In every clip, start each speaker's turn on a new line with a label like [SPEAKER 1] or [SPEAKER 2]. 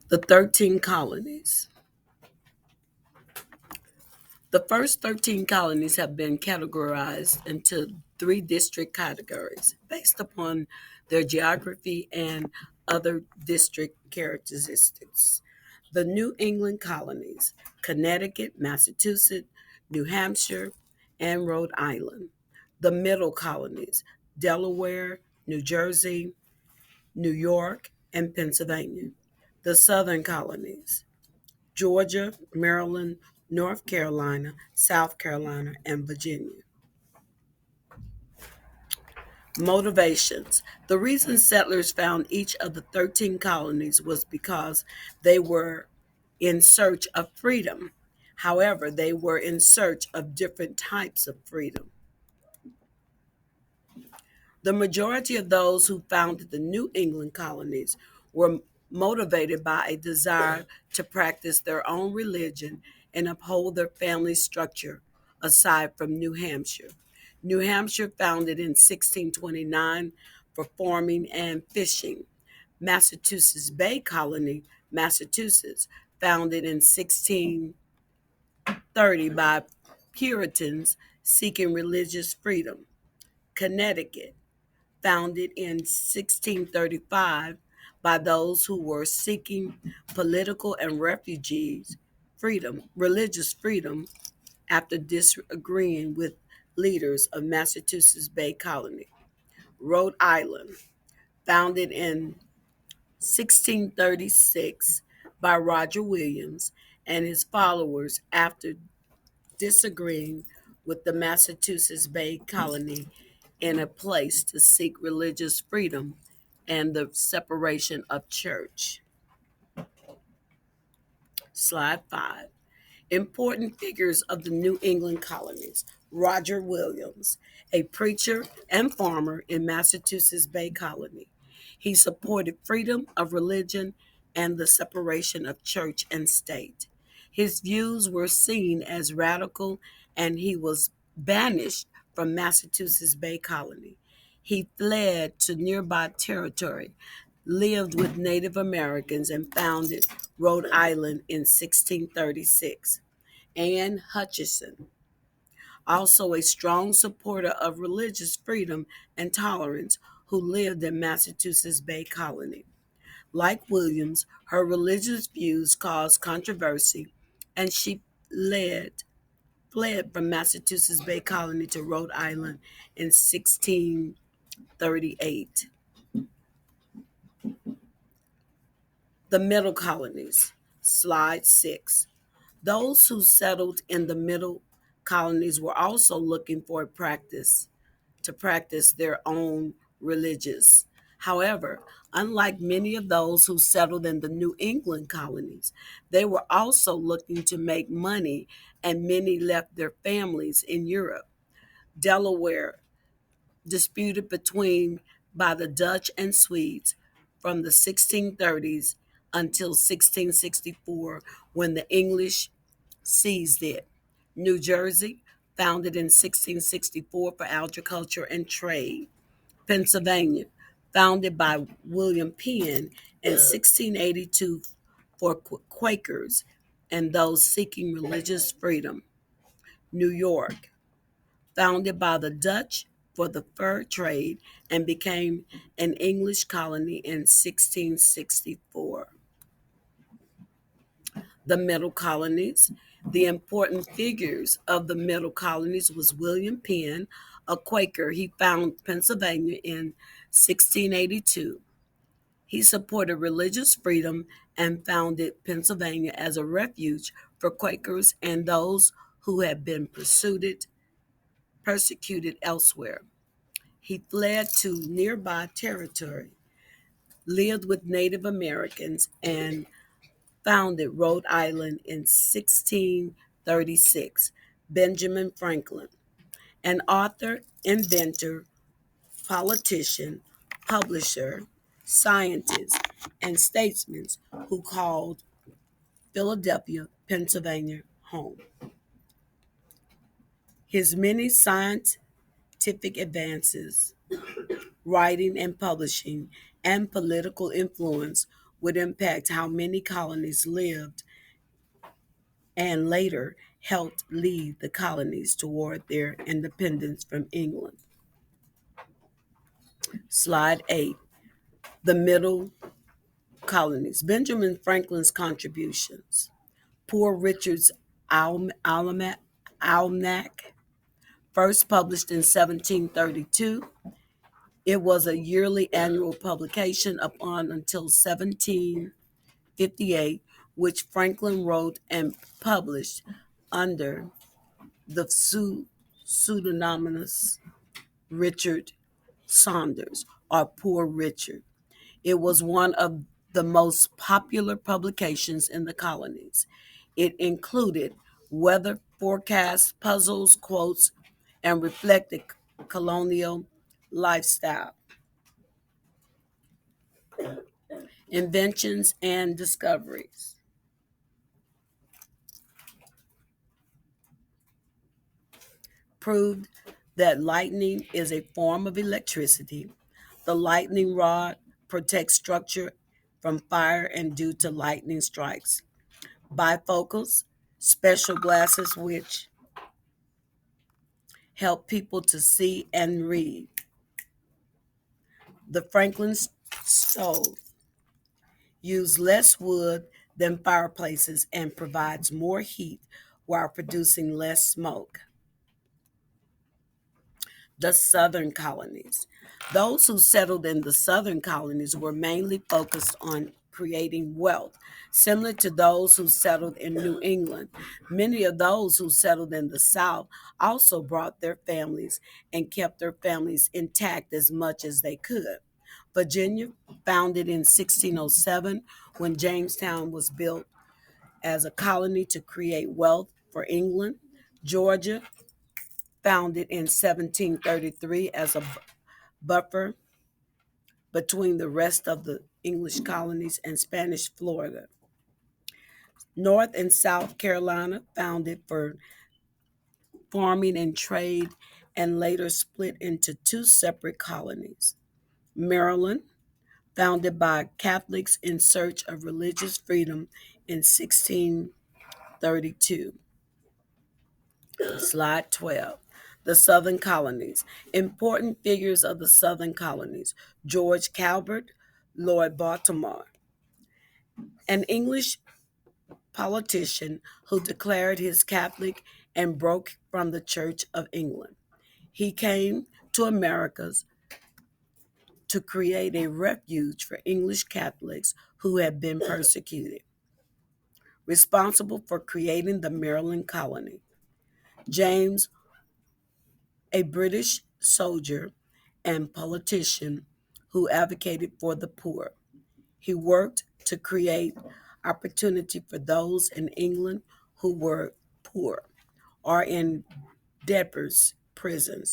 [SPEAKER 1] The 13 colonies. The first 13 colonies have been categorized into three district categories based upon their geography and other district characteristics. The New England colonies, Connecticut, Massachusetts, New Hampshire, and Rhode Island. The Middle colonies, Delaware, New Jersey, New York, and Pennsylvania. The Southern colonies, Georgia, Maryland, North Carolina, South Carolina, and Virginia. Motivations. The reason settlers found each of the 13 colonies was because they were in search of freedom. However, they were in search of different types of freedom. The majority of those who founded the New England colonies were motivated by a desire to practice their own religion and uphold their family structure, aside from New Hampshire. New Hampshire, founded in 1629 for farming and fishing. Massachusetts Bay Colony, Massachusetts, founded in 1630 by Puritans seeking religious freedom. Connecticut, founded in 1635 by those who were seeking political and refugees freedom, religious freedom, after disagreeing with leaders of Massachusetts Bay Colony. Rhode Island, founded in 1636 by Roger Williams and his followers after disagreeing with the Massachusetts Bay Colony in a place to seek religious freedom and the separation of church. Slide 5. Important figures of the New England colonies. Roger Williams, a preacher and farmer in Massachusetts Bay Colony. He supported freedom of religion and the separation of church and state. His views were seen as radical and he was banished from Massachusetts Bay Colony. He fled to nearby territory, lived with Native Americans, and founded Rhode Island in 1636. Anne Hutchinson, also a strong supporter of religious freedom and tolerance, who lived in Massachusetts Bay Colony. Like Williams, her religious views caused controversy, and she fled, fled from Massachusetts Bay Colony to Rhode Island in 1638. The Middle Colonies, Slide 6. Those who settled in the middle colonies were also looking for a practice to practice their own religious. However, unlike many of those who settled in the New England colonies, they were also looking to make money, and many left their families in Europe. Delaware, disputed between by the Dutch and Swedes from the 1630s until 1664, when the English seized it. New Jersey, founded in 1664 for agriculture and trade. Pennsylvania, founded by William Penn in 1682 for Quakers and those seeking religious freedom. New York, founded by the Dutch for the fur trade and became an English colony in 1664. The Middle Colonies. The important figures of the Middle Colonies was William Penn, a Quaker. He founded Pennsylvania in 1682. He supported religious freedom and founded Pennsylvania as a refuge for Quakers and those who had been persecuted elsewhere. He fled to nearby territory, lived with Native Americans, and founded Rhode Island in 1636. Benjamin Franklin, an author, inventor, politician, publisher, scientist, and statesman who called Philadelphia, Pennsylvania home. His many scientific advances, writing and publishing, and political influence would impact how many colonies lived and later helped lead the colonies toward their independence from England. Slide 8. The Middle Colonies. Benjamin Franklin's contributions. Poor Richard's Almanac, first published in 1732. It was a yearly annual publication up on until 1758, which Franklin wrote and published under the pseudonymous Richard Saunders, or Poor Richard. It was one of the most popular publications in the colonies. It included weather forecasts, puzzles, quotes, and reflected colonial lifestyle, inventions, and discoveries. Proved that lightning is a form of electricity. The lightning rod protects structure from fire and due to lightning strikes. Bifocals, special glasses which help people to see and read. The Franklin stove used less wood than fireplaces and provides more heat while producing less smoke. The Southern colonies. Those who settled in the Southern colonies were mainly focused on creating wealth, similar to those who settled in New England. Many of those who settled in the South also brought their families and kept their families intact as much as they could. Virginia, founded in 1607, when Jamestown was built as a colony to create wealth for England. Georgia, founded in 1733 as a buffer between the rest of the English colonies and Spanish Florida. North and South Carolina, founded for farming and trade, and later split into two separate colonies. Maryland, founded by Catholics in search of religious freedom in 1632. Slide 12. The Southern Colonies. Important figures of the Southern Colonies. George Calvert, Lord Baltimore, an English politician who declared his Catholic and broke from the Church of England. He came to Americas to create a refuge for English Catholics who had been persecuted. Responsible for creating the Maryland colony. James, a British soldier and politician who advocated for the poor. He worked to create opportunity for those in England who were poor or in debtors' prison.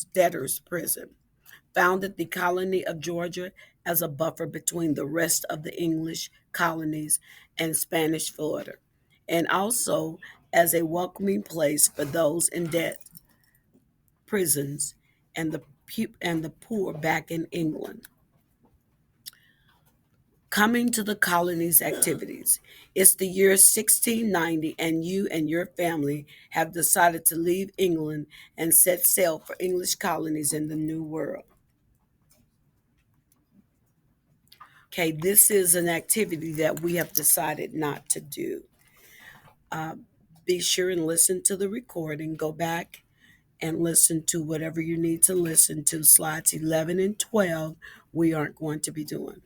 [SPEAKER 1] Founded the colony of Georgia as a buffer between the rest of the English colonies and Spanish Florida, and also as a welcoming place for those in debt, prisons, and the poor back in England. Coming to the colony's activities. It's the year 1690, and you and your family have decided to leave England and set sail for English colonies in the New World. Okay, this is an activity that we have decided not to do. Be sure and listen to the recording. Go back and listen to whatever you need to listen to. Slides 11 and 12, we aren't going to be doing.